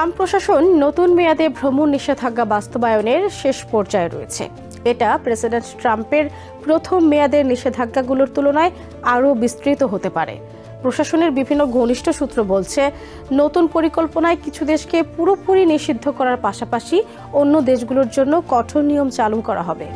Trump প্রশাসন নতুন মেয়াদে ভ্রমণ নিষেধাজ্ঞা বাস্তবায়নের শেষ পর্যায়ে রয়েছে। এটা প্রেসিডেন্ট ট্রাম্পের প্রথম মেয়াদের নিষেধাজ্ঞাগুলোর তুলনায় আরও বিস্তৃত হতে পারে। প্রশাসনের বিভিন্ন ঘনিষ্ঠ সূত্র বলছে, নতুন পরিকল্পনায় কিছু দেশকে পুরোপুরি নিষিদ্ধ করার পাশাপাশি অন্য দেশগুলোর জন্য কঠোর নিয়ম চালু করা হবে।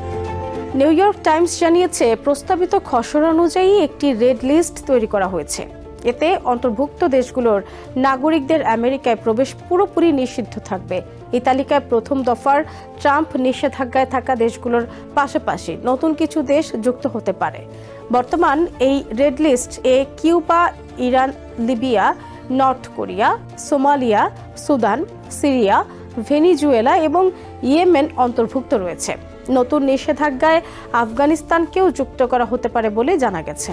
নিউ ইয়র্ক টাইমস জানিয়েছে, প্রস্তাবিত খসড়া অনুযায়ী একটি রেড লিস্ট তৈরি করা হয়েছে। এতে অন্তর্ভুক্ত দেশগুলোর নাগরিকদের আমেরিকায় প্রবেশ পুরোপুরি নিষিদ্ধ থাকবে। এই তালিকায় প্রথম দফার ট্রাম্প নিষেধাজ্ঞায় থাকা দেশগুলোর পাশাপাশি নতুন কিছু দেশ যুক্ত হতে পারে। বর্তমান এই রেড লিস্ট এ Cuba, Iran, Libya, North Korea, Somalia, Sudan, Syria, Venezuela এবং ইয়েমেন অন্তর্ভুক্ত রয়েছে। নতুন নিষেধাজ্ঞায় আফগানিস্তানকেও যুক্ত করা হতে পারে বলে জানা গেছে।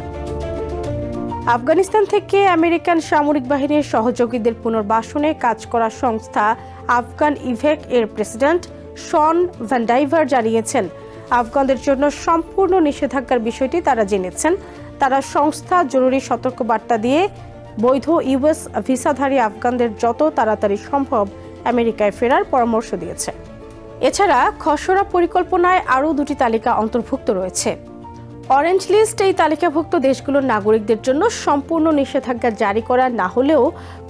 আফগানিস্তান থেকে আমেরিকান সামরিক বাহিনীর সহযোগীদের পুনর্বাসনে কাজ করা সংস্থা আফগান ইভেক এর প্রেসিডেন্ট শন ভ্যান্ডাইভার জানিয়েছেন, আফগানদের জন্য সম্পূর্ণ নিষেধাজ্ঞার বিষয়টি তারা জেনেছেন। তারা সংস্থা জরুরি সতর্কবার্তা দিয়ে বৈধ ইউএস ভিসাধারী আফগানদের যত তাড়াতাড়ি সম্ভব আমেরিকায় ফেরার পরামর্শ দিয়েছে। এছাড়া খসড়া পরিকল্পনায় আরও দুটি তালিকা অন্তর্ভুক্ত রয়েছে। অরেঞ্জ লিস্ট এই তালিকাভুক্ত দেশগুলোর নাগরিকদের জন্য সম্পূর্ণ নিষেধাজ্ঞা জারি করা না হলেও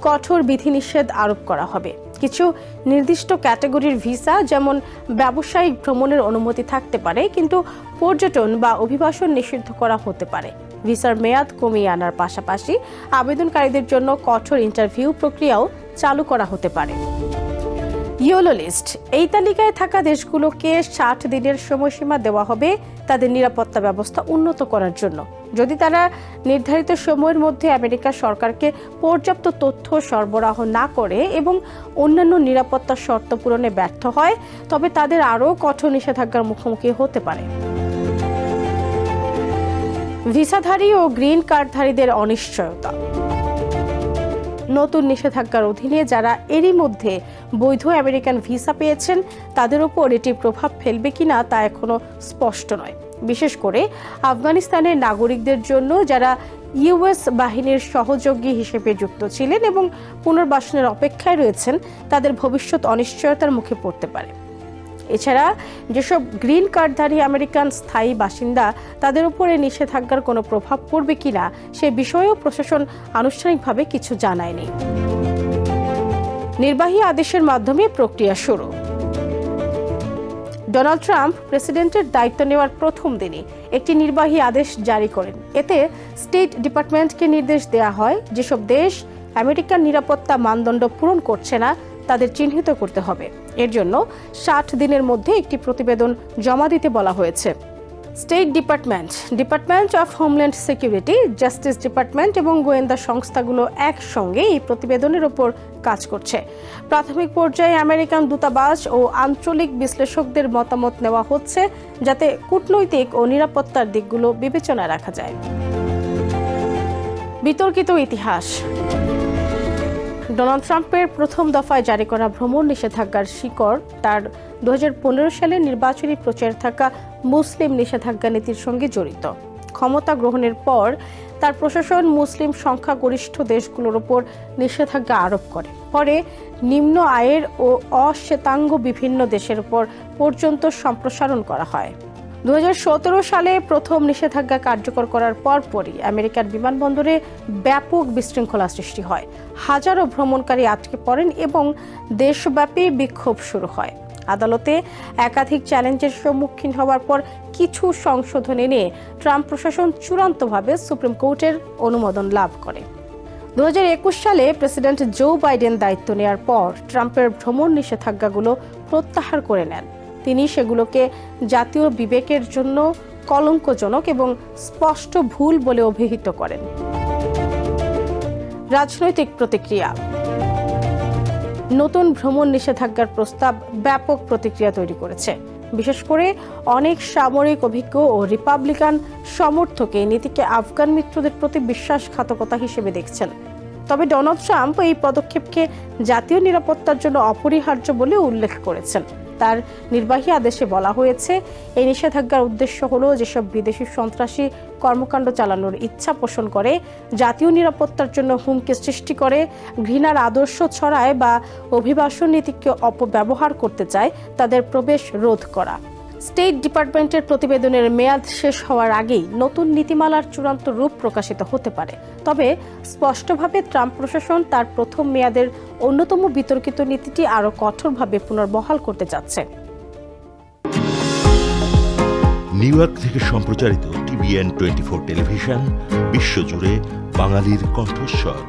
কঠোর বিধিনিষেধ আরোপ করা হবে। কিছু নির্দিষ্ট ক্যাটাগরির ভিসা, যেমন ব্যবসায়িক ভ্রমণের অনুমতি থাকতে পারে, কিন্তু পর্যটন বা অভিবাসন নিষিদ্ধ করা হতে পারে। ভিসার মেয়াদ কমিয়ে আনার পাশাপাশি আবেদনকারীদের জন্য কঠোর ইন্টারভিউ প্রক্রিয়াও চালু করা হতে পারে। ইয়েলো লিস্ট এই তালিকায় থাকা দেশগুলোকে 60 দিনের সময়সীমা দেওয়া হবে তাদের নিরাপত্তা ব্যবস্থা উন্নত করার জন্য। যদি তারা নির্ধারিত সময়ের মধ্যে আমেরিকা সরকারকে পর্যাপ্ত তথ্য সরবরাহ না করে এবং অন্যান্য নিরাপত্তা শর্ত পূরণে ব্যর্থ হয়, তবে তাদের আরও কঠোর নিষেধাজ্ঞার মুখোমুখি হতে পারে। ভিসাধারী ও গ্রিন কার্ডধারীদের অনিশ্চয়তা। নতুন নিষেধাজ্ঞার অধীনে যারা এরই মধ্যে বৈধ আমেরিকান ভিসা পেয়েছেন, তাদের উপর এটি প্রভাব ফেলবে কিনা তা এখনো স্পষ্ট নয়। বিশেষ করে আফগানিস্তানের নাগরিকদের জন্য, যারা ইউএস বাহিনীর সহযোগী হিসেবে যুক্ত ছিলেন এবং পুনর্বাসনের অপেক্ষায় রয়েছেন, তাদের ভবিষ্যৎ অনিশ্চয়তার মুখে পড়তে পারে। এছাড়া যেসব গ্রিন কার্ডধারী আমেরিকান স্থায়ী বাসিন্দা, তাদের উপরে নিষেধাজ্ঞার কোনো প্রভাব পড়বে কিনা সে বিষয়েও প্রশাসন আনুষ্ঠানিকভাবে কিছু জানায়নি। নির্বাহী আদেশের মাধ্যমে প্রক্রিয়া শুরু। ডোনাল্ড ট্রাম্প প্রেসিডেন্টের দায়িত্ব নেওয়ার প্রথম দিনই একটি নির্বাহী আদেশ জারি করেন। এতে স্টেট ডিপার্টমেন্টকে নির্দেশ দেওয়া হয়, যেসব দেশ আমেরিকান নিরাপত্তা মানদণ্ড পূরণ করছে না তাদের চিহ্নিত করতে হবে। এর জন্য 60 দিনের মধ্যে একটি প্রতিবেদন জমা দিতে বলা হয়েছে। State department, department of homeland security, justice department এবং গোয়েন্দা সংস্থাগুলো একসঙ্গে এই প্রতিবেদনের উপর কাজ করছে। প্রাথমিক পর্যায়ে আমেরিকান দূতাবাস ও আঞ্চলিক বিশ্লেষকদের মতামত নেওয়া হচ্ছে, যাতে কূটনৈতিক ও নিরাপত্তার দিকগুলো বিবেচনায় রাখা যায়। বিতর্কিত ইতিহাস। ডোনাল্ড ট্রাম্পের প্রথম দফায় জারি করা ভ্রমণ নিষেধাজ্ঞার শিকড় তার 2015 সালে নির্বাচনী প্রচারে থাকা মুসলিম নিষেধাজ্ঞা নীতির সঙ্গে জড়িত। ক্ষমতা গ্রহণের পর তার প্রশাসন মুসলিম সংখ্যাগরিষ্ঠ দেশগুলোর উপর নিষেধাজ্ঞা আরোপ করে। পরে নিম্ন আয়ের ও অশ্বেতাঙ্গ বিভিন্ন দেশের উপর পর্যন্ত সম্প্রসারণ করা হয়। 2017 সালে প্রথম নিষেধাজ্ঞা কার্যকর করার পরপরই আমেরিকার বিমানবন্দরে ব্যাপক বিশৃঙ্খলা সৃষ্টি হয়। হাজারো ভ্রমণকারী আটকে পড়েন এবং দেশব্যাপী বিক্ষোভ শুরু হয়। আদালতে একাধিক চ্যালেঞ্জের সম্মুখীন হওয়ার পর কিছু সংশোধন এনে ট্রাম্প প্রশাসন চূড়ান্তভাবে সুপ্রিম কোর্টের অনুমোদন লাভ করে। 2021 সালে প্রেসিডেন্ট জো বাইডেন দায়িত্ব নেওয়ার পর ট্রাম্পের ভ্রমণ নিষেধাজ্ঞাগুলো প্রত্যাহার করে নেন। তিনি সেগুলোকে জাতীয় বিবেকের জন্য কলঙ্কজনক এবং স্পষ্ট ভুল বলে অভিহিত করেন। রাজনৈতিক প্রতিক্রিয়া। নতুন ভ্রমণ নিষেধাজ্ঞার প্রস্তাব ব্যাপক প্রতিক্রিয়া তৈরি করেছে। বিশেষ করে অনেক সামরিক অভিজ্ঞ ও রিপাবলিকান সমর্থক এই নীতিকে আফগান মিত্রদের প্রতি বিশ্বাসঘাতকতা হিসেবে দেখছেন। তবে ডোনাল্ড ট্রাম্প এই পদক্ষেপকে জাতীয় নিরাপত্তার জন্য অপরিহার্য বলে উল্লেখ করেছেন। তার নির্বাহী আদেশে বলা হয়েছে, এই নিষেধাজ্ঞার উদ্দেশ্য হলো যেসব বিদেশি সন্ত্রাসী কর্মকাণ্ড চালানোর ইচ্ছা পোষণ করে, জাতীয় নিরাপত্তার জন্য হুমকি সৃষ্টি করে, ঘৃণার আদর্শ ছড়ায় বা অভিবাসন নীতিকে অপব্যবহার করতে চায়, তাদের প্রবেশ রোধ করা। স্টেট ডিপার্টমেন্টের প্রতিবেদনের মেয়াদ শেষ হওয়ার আগেই নতুন নীতিমালার চূড়ান্ত রূপ প্রকাশিত হতে পারে। তবে স্পষ্টভাবে ট্রাম্প প্রশাসন তার প্রথম মেয়াদের অন্যতম বিতর্কিত নীতিটি আরও কঠোরভাবে পুনর্বহাল করতে যাচ্ছে। নিউ ইয়র্ক থেকে সম্প্রচারিত TVN 24 টেলিভিশন বিশ্বজুড়ে বাঙালির কণ্ঠস্বর।